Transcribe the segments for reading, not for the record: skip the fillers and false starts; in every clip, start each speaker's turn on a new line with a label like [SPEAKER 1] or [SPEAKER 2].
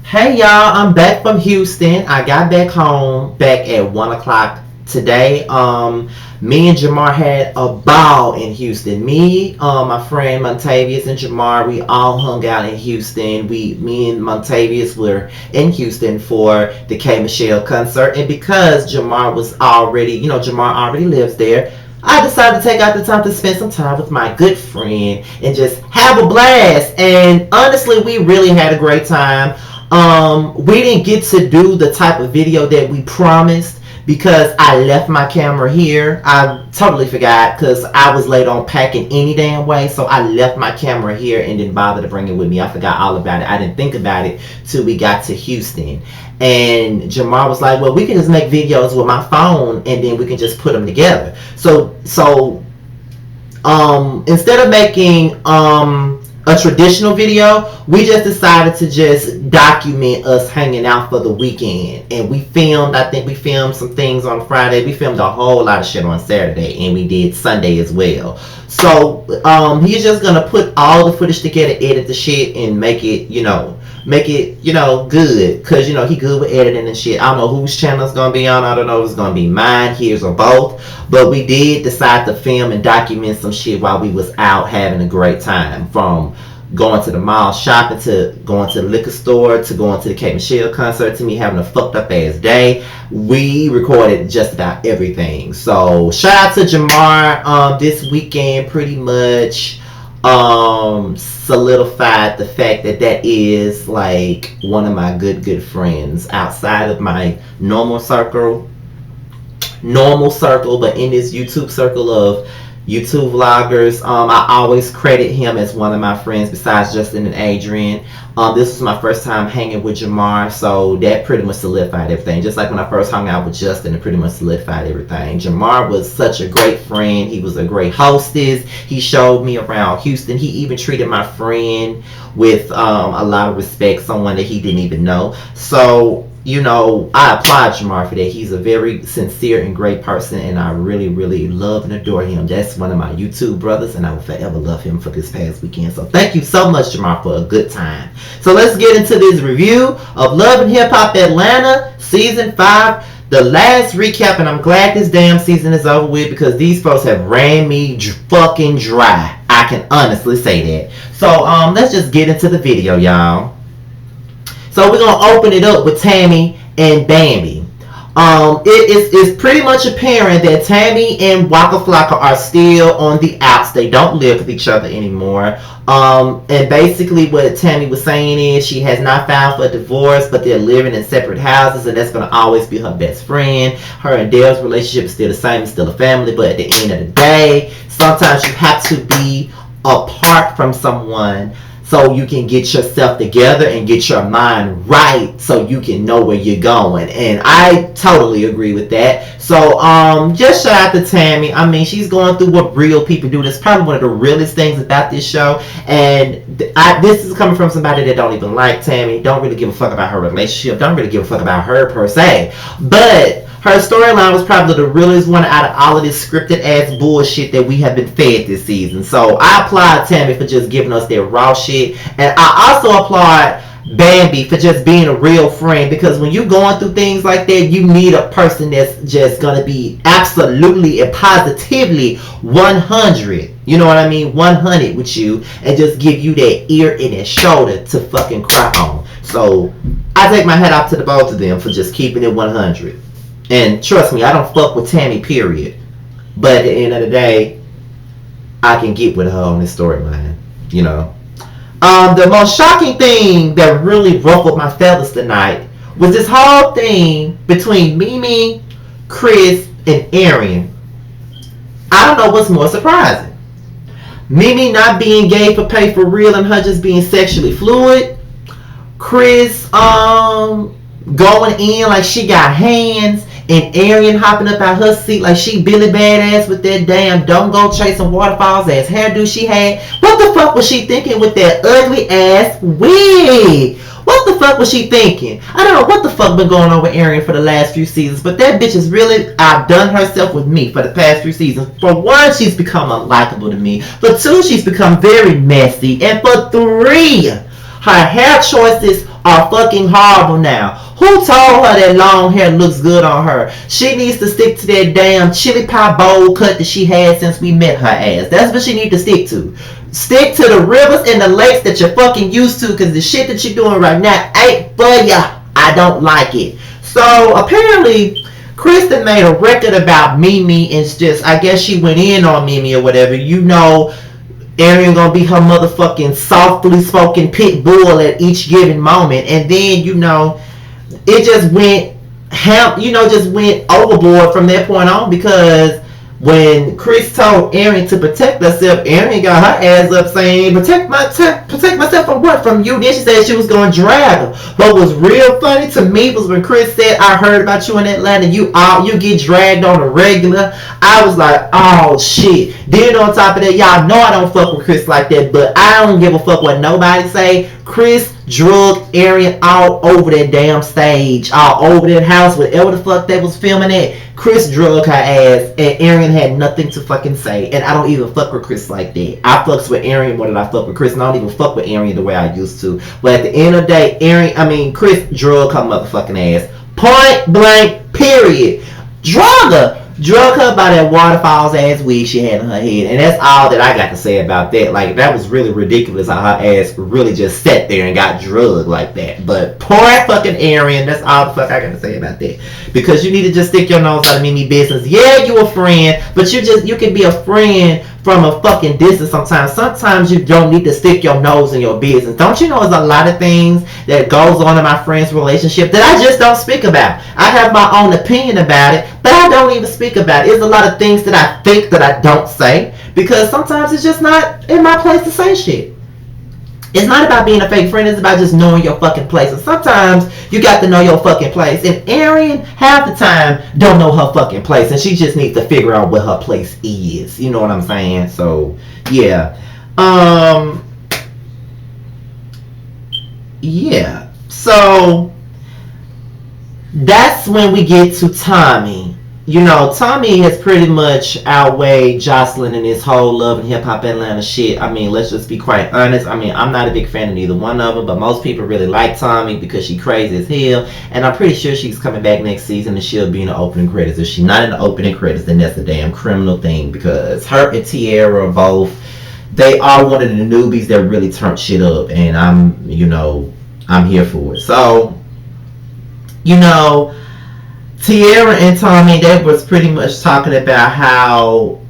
[SPEAKER 1] Hey y'all, I'm back from Houston. I got back home back at 1 o'clock today. Me and Jamar had a ball in Houston. Me, my friend Montavious and Jamar, we all hung out in Houston. Me and Montavious were in Houston for the K Michelle concert, and because Jamar was already, Jamar already lives there. I decided to take out the time to spend some time with my good friend and just have a blast. And honestly, we really had a great time. We didn't get to do the type of video that we promised because I left my camera here. I totally forgot because I was late on packing any damn way. So I left my camera here and didn't bother to bring it with me. I forgot all about it. I didn't think about it till we got to Houston. And Jamar was like, well, we can just make videos with my phone and then we can just put them together. So instead of making a traditional video, we just decided to just document us hanging out for the weekend. And I think we filmed some things on Friday. We filmed a whole lot of shit on Saturday, and we did Sunday as well. So he's just gonna put all the footage together, edit the shit, and make it good, because he good with editing and shit. I don't know whose channel it's gonna be on. I don't know if it's gonna be mine, his, or both, but we did decide to film and document some shit while we was out having a great time, from going to the mall shopping, to going to the liquor store, to going to the K Michelle concert, to me having a fucked up ass day. We recorded just about everything. So shout out to Jamar. This weekend pretty much solidified the fact that is like one of my good friends outside of my normal circle, but in this YouTube circle of YouTube vloggers. I always credit him as one of my friends besides Justin and Adrian. This was my first time hanging with Jamar, so that pretty much solidified everything. Just like when I first hung out with Justin, it pretty much solidified everything. Jamar was such a great friend. He was a great hostess. He showed me around Houston. He even treated my friend with a lot of respect, someone that he didn't even know. So, I applaud Jamar for that. He's a very sincere and great person, and I really, really love and adore him. That's one of my YouTube brothers, and I will forever love him for this past weekend. So thank you so much, Jamar, for a good time. So let's get into this review of Love and Hip Hop Atlanta Season 5. The last recap, and I'm glad this damn season is over with, because these folks have ran me fucking dry. I can honestly say that. So let's just get into the video, y'all. So we're going to open it up with Tammy and Bambi. It's pretty much apparent that Tammy and Waka Flocka are still on the outs. They don't live with each other anymore. And basically what Tammy was saying is she has not filed for a divorce, but they're living in separate houses, and that's going to always be her best friend. Her and Dale's relationship is still the same. It's still a family, but at the end of the day, sometimes you have to be apart from someone so you can get yourself together and get your mind right so you can know where you're going. And I totally agree with that. So just shout out to Tammy. I mean, she's going through what real people do. That's probably one of the realest things about this show. And this is coming from somebody that don't even like Tammy, don't really give a fuck about her relationship, don't really give a fuck about her per se. But her storyline was probably the realest one out of all of this scripted ass bullshit that we have been fed this season. So I applaud Tammy for just giving us their raw shit. And I also applaud Bambi for just being a real friend, because when you're going through things like that, you need a person that's just gonna be absolutely and positively 100. You know what I mean? 100 with you, and just give you that ear and that shoulder to fucking cry on. So I take my hat off to the both of them for just keeping it 100. And trust me, I don't fuck with Tammy, period. But at the end of the day, I can get with her on this storyline, The most shocking thing that really ruffled my feathers tonight was this whole thing between Mimi, Chris, and Arian. I don't know what's more surprising. Mimi not being gay for pay for real and her just being sexually fluid. Chris going in like she got hands, and Arian hopping up out her seat like she Billy Badass with that damn don't go chasing waterfalls ass hairdo she had. What the fuck was she thinking with that ugly ass wig? What the fuck was she thinking? I don't know what the fuck been going on with Arian for the last few seasons, but that bitch has really outdone herself with me for the past few seasons. For one, she's become unlikable to me. For two, she's become very messy. And for three, her hair choices are fucking horrible now. Who told her that long hair looks good on her? She needs to stick to that damn chili pie bowl cut that she had since we met her ass. That's what she needs to stick to. Stick to the rivers and the lakes that you're fucking used to, because the shit that you're doing right now ain't for ya. I don't like it. So apparently Kristen made a record about Mimi, and just, I guess she went in on Mimi or whatever. You know, Arian gonna be her motherfucking softly spoken pit bull at each given moment, and then you know it just went just went overboard from that point on, because when Chris told Arian to protect herself, Arian got her ass up saying, protect myself from what? From you. Then she said she was going to drag her. But what was real funny to me was when Chris said, I heard about you in Atlanta. You get dragged on a regular. I was like, oh shit. Then on top of that, y'all know I don't fuck with Chris like that, but I don't give a fuck what nobody say. Chris drugged Arian all over that damn stage, all over that house, whatever the fuck they was filming at. Chris drugged her ass, and Arian had nothing to fucking say. And I don't even fuck with Chris like that. I fucks with Arian more than I fuck with Chris, and I don't even fuck with Arian the way I used to. But at the end of the day, Chris drugged her motherfucking ass. Point blank, period. Drug her by that waterfalls ass wig she had on her head. And that's all that I got to say about that. Like, that was really ridiculous how her ass really just sat there and got drugged like that. But poor fucking Arian, that's all the fuck I got to say about that. Because you need to just stick your nose out of Mimi business. Yeah, you a friend, but you can be a friend from a fucking distance sometimes. Sometimes you don't need to stick your nose in your business. Don't you know there's a lot of things that goes on in my friend's relationship that I just don't speak about. I have my own opinion about it, but I don't even speak about it. There's a lot of things that I think that I don't say, because sometimes it's just not in my place to say shit. It's not about being a fake friend. It's about just knowing your fucking place. And sometimes you got to know your fucking place. And Arian, half the time, don't know her fucking place. And she just needs to figure out what her place is. You know what I'm saying? So, yeah. Yeah. So, that's when we get to Tommy. You know, Tommy has pretty much outweighed Jocelyn in this whole Love and Hip Hop Atlanta shit. I mean, let's just be quite honest. I mean, I'm not a big fan of neither one of them, but most people really like Tommy because she crazy as hell. And I'm pretty sure she's coming back next season and she'll be in the opening credits. If she's not in the opening credits, then that's a damn criminal thing, because her and Tierra are both, they are one of the newbies that really turned shit up. And I'm here for it. So, Tierra and Tommy, they was pretty much talking about how,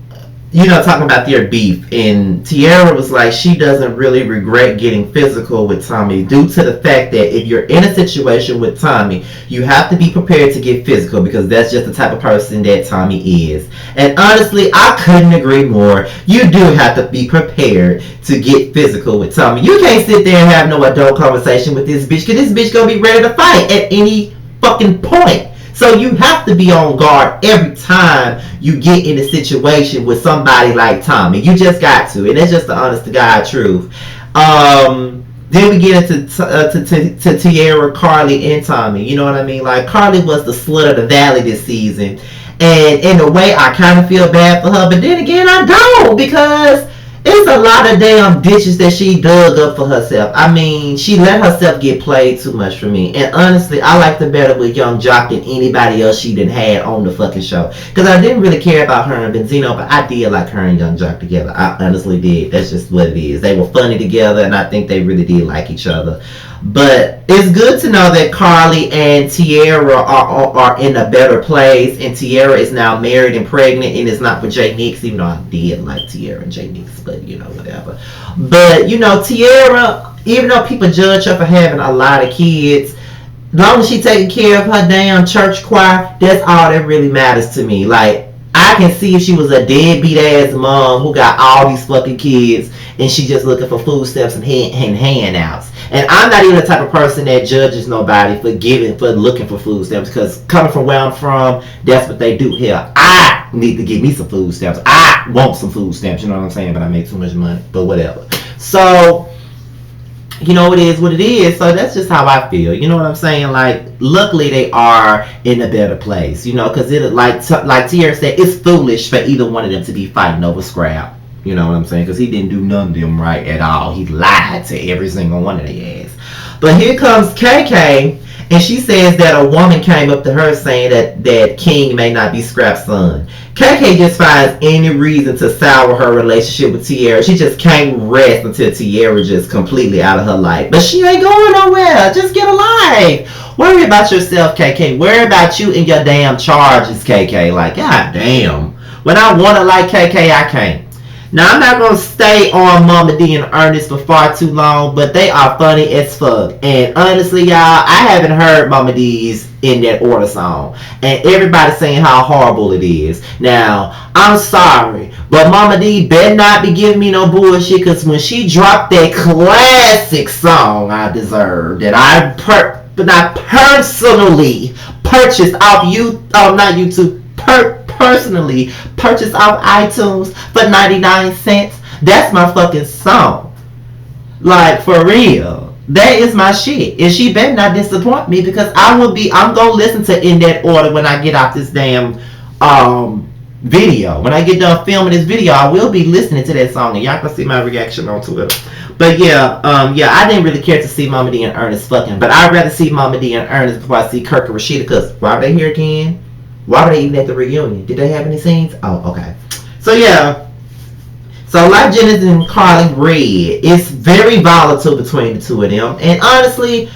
[SPEAKER 1] talking about their beef. And Tierra was like, she doesn't really regret getting physical with Tommy due to the fact that if you're in a situation with Tommy, you have to be prepared to get physical, because that's just the type of person that Tommy is. And honestly, I couldn't agree more. You do have to be prepared to get physical with Tommy. You can't sit there and have no adult conversation with this bitch, because this bitch gonna be ready to fight at any fucking point. So you have to be on guard every time you get in a situation with somebody like Tommy. You just got to. And that's just the honest to God truth. Then we get into Tierra, Carly, and Tommy. You know what I mean? Like, Carly was the slut of the valley this season. And in a way, I kind of feel bad for her. But then again, I don't, because it's a lot of damn ditches that she dug up for herself. I mean, she let herself get played too much for me. And honestly, I liked her better with Young Jock than anybody else she done had on the fucking show. Because I didn't really care about her and Benzino, but I did like her and Young Jock together. I honestly did. That's just what it is. They were funny together, and I think they really did like each other. But it's good to know that Carly and Tierra are in a better place, and Tierra is now married and pregnant, and it's not for Jay Nix, even though I did like Tierra and Jay Nix, but whatever. But Tierra, even though people judge her for having a lot of kids, as long as she taking care of her damn church choir, that's all that really matters to me. Like, I can see if she was a deadbeat ass mom who got all these fucking kids and she just looking for food stamps and handouts. And I'm not even the type of person that judges nobody for looking for food stamps, because coming from where I'm from, that's what they do here. I need to get me some food stamps. I want some food stamps, you know what I'm saying? But I make too much money, but whatever. So, it is what it is. So that's just how I feel. You know what I'm saying? Like, luckily they are in a better place, because it, like Tierra said, it's foolish for either one of them to be fighting over scrap. You know what I'm saying? Because he didn't do none of them right at all. He lied to every single one of their ass. But here comes KK, and she says that a woman came up to her saying that King may not be Scrap's son. KK just finds any reason to sour her relationship with Tierra. She just can't rest until Tierra just completely out of her life. But she ain't going nowhere. Just get a life. Worry about yourself, KK. Worry about you and your damn charges, KK. Like, god damn. When I want to like KK, I can't. Now, I'm not going to stay on Mama D and Ernest for far too long, but they are funny as fuck. And honestly, y'all, I haven't heard Mama D's In That Order song. And everybody's saying how horrible it is. Now, I'm sorry, but Mama D better not be giving me no bullshit, because when she dropped that classic song, I Deserve, that I personally purchased off not YouTube, personally purchased off iTunes for 99 cents. That's my fucking song. Like, for real. That is my shit. And she better not disappoint me, because I'm gonna listen to In That Order when I get off this damn video. When I get done filming this video, I will be listening to that song, and y'all can see my reaction on Twitter. But yeah, I didn't really care to see Mama D and Ernest fucking, but I'd rather see Mama D and Ernest before I see Kirk and Rashida, because why were they here again? Why were they even at the reunion? Did they have any scenes? Oh, okay. So yeah. So like Jennings and Carly read, it's very volatile between the two of them. And honestly,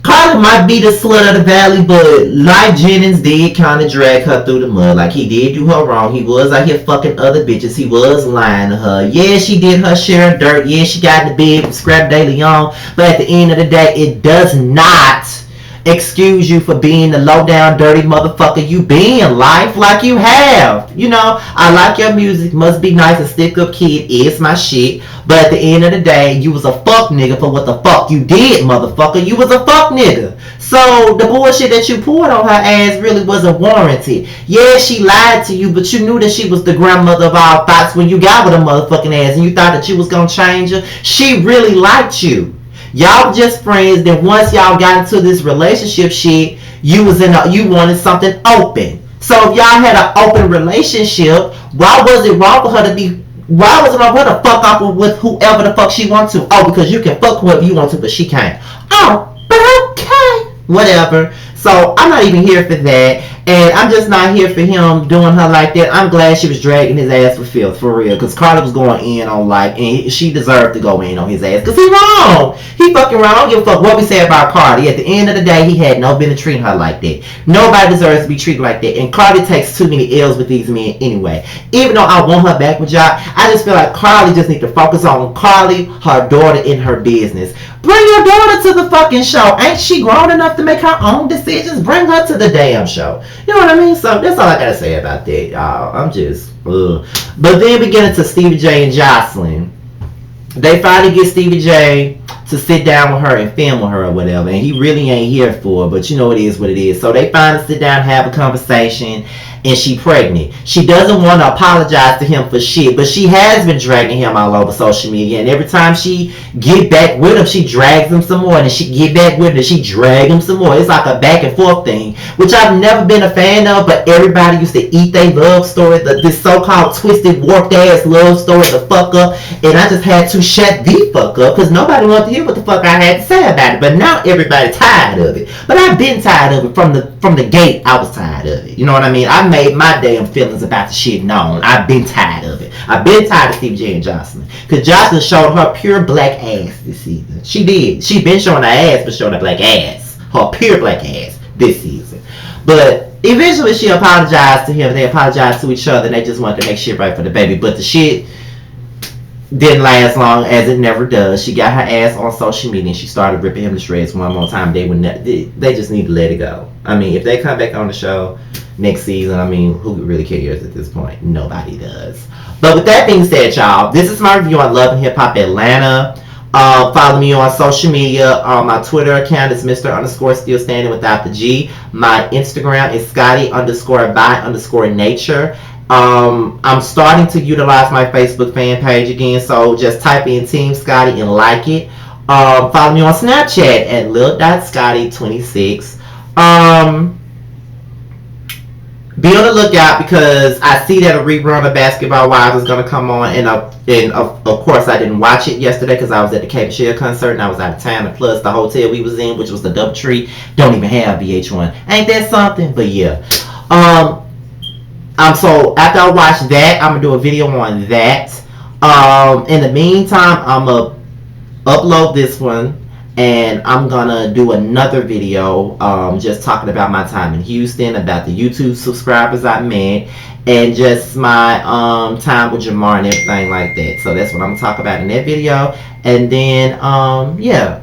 [SPEAKER 1] Carly might be the slut of the valley, but like Jennings did kind of drag her through the mud. Like, he did do her wrong. He was out here fucking other bitches. He was lying to her. Yeah, she did her share of dirt. Yeah, she got in the bed with Scrap De Leon. But at the end of the day, it does not excuse you for being the low down dirty motherfucker you be in life, like you have. You know, I like your music, must be nice, and Stick Up Kid is my shit, but at the end of the day, you was a fuck nigga for what the fuck you did, motherfucker. You was a fuck nigga. So the bullshit that you poured on her ass really wasn't warranted. Yeah, she lied to you, but you knew that she was the grandmother of all thoughts when you got with her motherfucking ass, and you thought that you was gonna change her. She really liked you. Y'all just friends. Then once y'all got into this relationship shit, you wanted something open. So if y'all had an open relationship, why was it wrong for her to fuck off with whoever the fuck she wants to? Oh, because you can fuck whoever you want to, but she can't. Oh, but okay. Whatever. So I'm not even here for that. And I'm just not here for him doing her like that. I'm glad she was dragging his ass for filth, for real. Because Carly was going in on and she deserved to go in on his ass. Because he wrong. He fucking wrong. I don't give a fuck what we say about Carly. At the end of the day, he had no business treating her like that. Nobody deserves to be treated like that. And Carly takes too many L's with these men anyway. Even though I want her back with y'all, I just feel like Carly just needs to focus on Carly, her daughter, and her business. Bring your daughter to the fucking show. Ain't she grown enough to make her own decisions? Bring her to the damn show. You know what I mean? So that's all I gotta say about that, y'all. I'm just, ugh. But then we get into Stevie J and Jocelyn. They finally get Stevie J to sit down with her and film with her or whatever. And he really ain't here for her, but you know it is what it is. So they finally sit down and have a conversation. And she pregnant. She doesn't want to apologize to him for shit, but she has been dragging him all over social media. And every time she get back with him, she drags him some more. And then she get back with him, and she drag him some more. It's like a back and forth thing, which I've never been a fan of. But everybody used to eat their love story, this so-called twisted, warped ass love story, the fuck up. And I just had to shut the fuck up because nobody wanted to hear what the fuck I had to say about it. But now everybody's tired of it. But I've been tired of it from the gate. I was tired of it. You know what I mean? I made my damn feelings about the shit known. I've been tired of it. I've been tired of Stevie J and Jocelyn. Because Jocelyn showed her pure black ass this season. She did. She been showing her ass, but showing her black ass. Her pure black ass this season. But eventually she apologized to him. They apologized to each other, and they just wanted to make shit right for the baby. But the shit didn't last long, as it never does. She got her ass on social media and she started ripping him to shreds one more time. They just need to let it go. I mean, if they come back on the show next season, I mean, who really cares at this point? Nobody does. But with that being said, y'all, this is my review on Love and Hip Hop Atlanta. Follow me on social media. My Twitter account is Mr. Still Standing without the G. My Instagram is Scotty_by_nature. I'm starting to utilize my Facebook fan page again, so just type in Team Scotty and like it. Follow me on Snapchat at lil.scotty26. be on the lookout because I see that a rerun of Basketball Wives is gonna come on, and of course I didn't watch it yesterday because I was at the Cape Share concert and I was out of town. And plus, the hotel we was in, which was the DoubleTree, don't even have VH1. Ain't that something? But yeah, so after I watch that, I'm gonna do a video on that. In the meantime, I'm gonna upload this one and I'm gonna do another video just talking about my time in Houston, about the YouTube subscribers I met, and just my time with Jamar and everything like that. So that's what I'm gonna talk about in that video. And then yeah,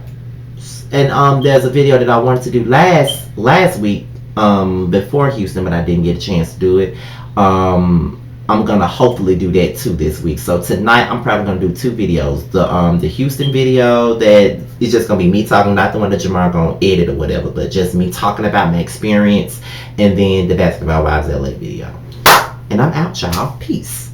[SPEAKER 1] and there's a video that I wanted to do last week before Houston, but I didn't get a chance to do it. I'm gonna hopefully do that too this week. So tonight I'm probably gonna do two videos. The Houston video that is just gonna be me talking, not the one that Jamar gonna edit or whatever, but just me talking about my experience, and then the Basketball Wives LA video. And I'm out, y'all. Peace.